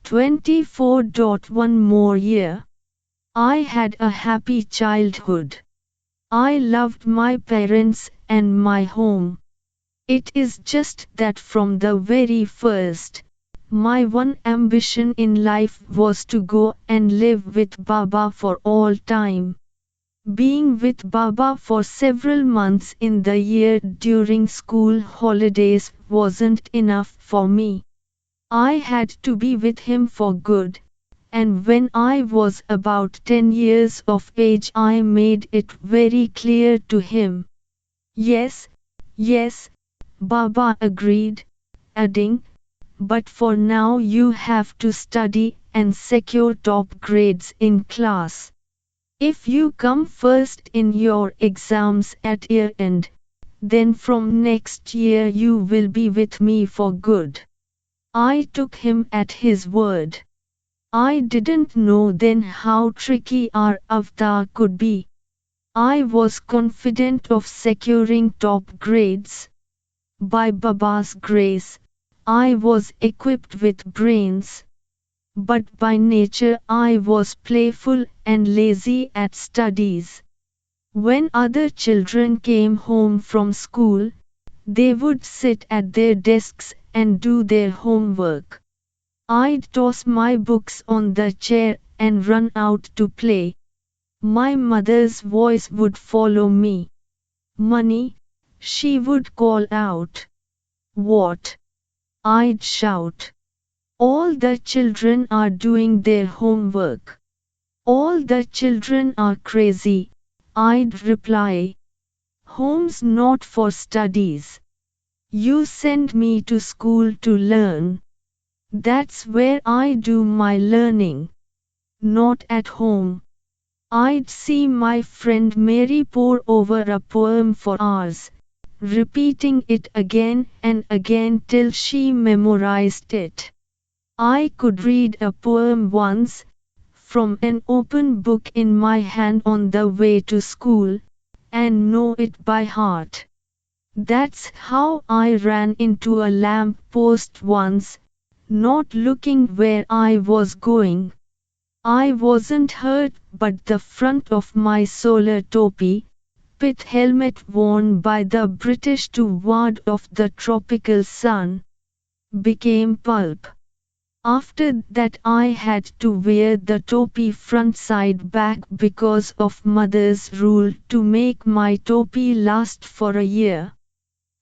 24. More year. I had a happy childhood. I loved my parents and my home. It is just that from the very first, my one ambition in life was to go and live with Baba for all time. Being with Baba for several months in the year during school holidays wasn't enough for me. I had to be with him for good, and when I was about 10 years of age I made it very clear to him. Yes, yes, Baba agreed, adding, but for now you have to study and secure top grades in class. If you come first in your exams at year end, then from next year you will be with me for good. I took him at his word. I didn't know then how tricky our avatar could be. I was confident of securing top grades. By Baba's grace, I was equipped with brains. But by nature I was playful and lazy at studies. When other children came home from school, they would sit at their desks and do their homework. I'd toss my books on the chair and run out to play. My mother's voice would follow me. Money, she would call out. What? I'd shout. All the children are doing their homework. All the children are crazy, I'd reply. Home's not for studies. You send me to school to learn. That's where I do my learning. Not at home. I'd see my friend Mary pore over a poem for hours, repeating it again and again till she memorized it. I could read a poem once, from an open book in my hand on the way to school, and know it by heart. That's how I ran into a lamp post once, not looking where I was going. I wasn't hurt, but the front of my solar topi, pit helmet worn by the British to ward off the tropical sun, became pulp. After that I had to wear the topi front side back because of mother's rule to make my topi last for a year.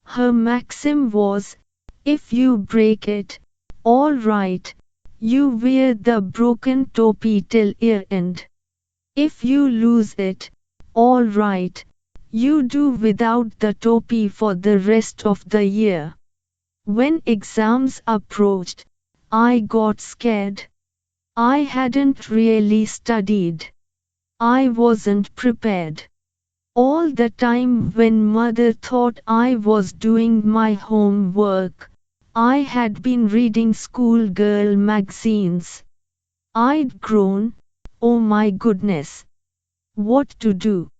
Her maxim was, if you break it, all right, you wear the broken topi till year end. If you lose it, all right, you do without the topi for the rest of the year. When exams approached, I got scared. I hadn't really studied. I wasn't prepared. All the time when mother thought I was doing my homework, I had been reading schoolgirl magazines. I'd grown, oh my goodness. What to do?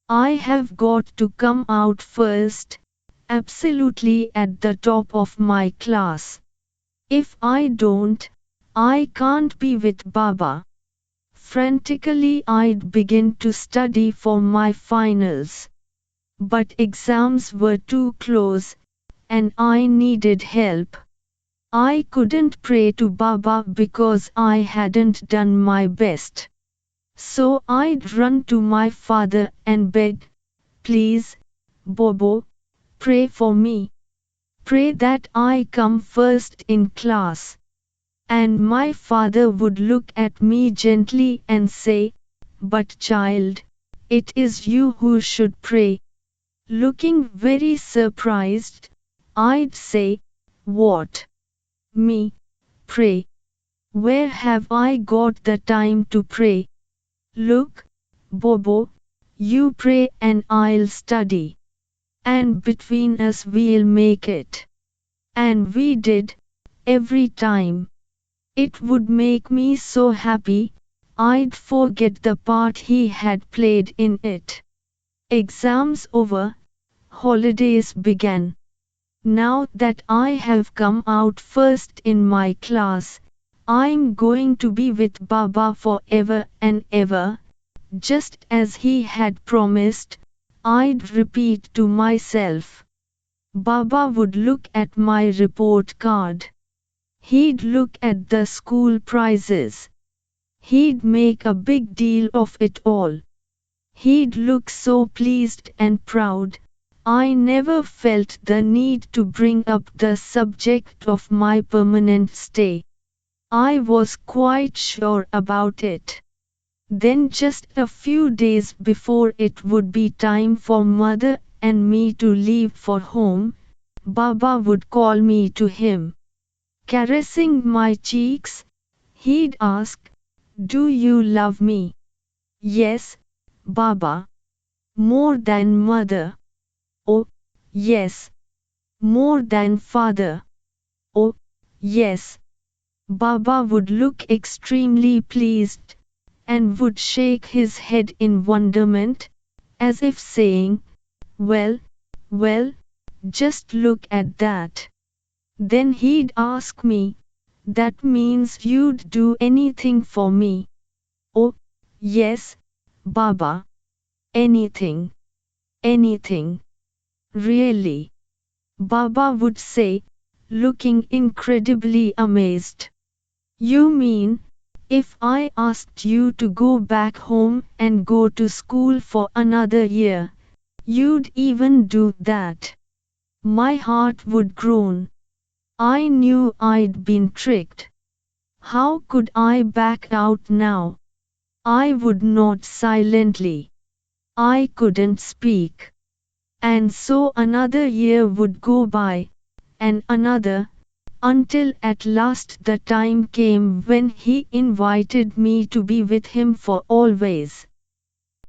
I have got to come out first, absolutely at the top of my class. If I don't, I can't be with Baba. Frantically I'd begin to study for my finals. But exams were too close, and I needed help. I couldn't pray to Baba because I hadn't done my best. So I'd run to my father and beg, please, Bobo, pray for me. Pray that I come first in class. And my father would look at me gently and say, but child, it is you who should pray. Looking very surprised, I'd say, what? Me? Pray? Where have I got the time to pray? Look, Bobo, you pray and I'll study. And between us we'll make it. And we did, every time. It would make me so happy, I'd forget the part he had played in it. Exams over, holidays began. Now that I have come out first in my class, I'm going to be with Baba forever and ever, just as he had promised, I'd repeat to myself. Baba would look at my report card. He'd look at the school prizes. He'd make a big deal of it all. He'd look so pleased and proud. I never felt the need to bring up the subject of my permanent stay. I was quite sure about it. Then just a few days before it would be time for Mother and me to leave for home, Baba would call me to him. Caressing my cheeks, he'd ask, "Do you love me?" "Yes, Baba." "More than Mother?" "Oh, yes." "More than Father?" "Oh, yes." Baba would look extremely pleased, and would shake his head in wonderment, as if saying, "Well, well, just look at that." Then he'd ask me, "That means you'd do anything for me?" "Oh, yes, Baba. Anything. Anything. Really?" Baba would say, looking incredibly amazed. "You mean, if I asked you to go back home and go to school for another year, you'd even do that?" My heart would groan. I knew I'd been tricked. How could I back out now? I would nod silently. I couldn't speak. And so another year would go by, and another, until at last the time came when he invited me to be with him for always.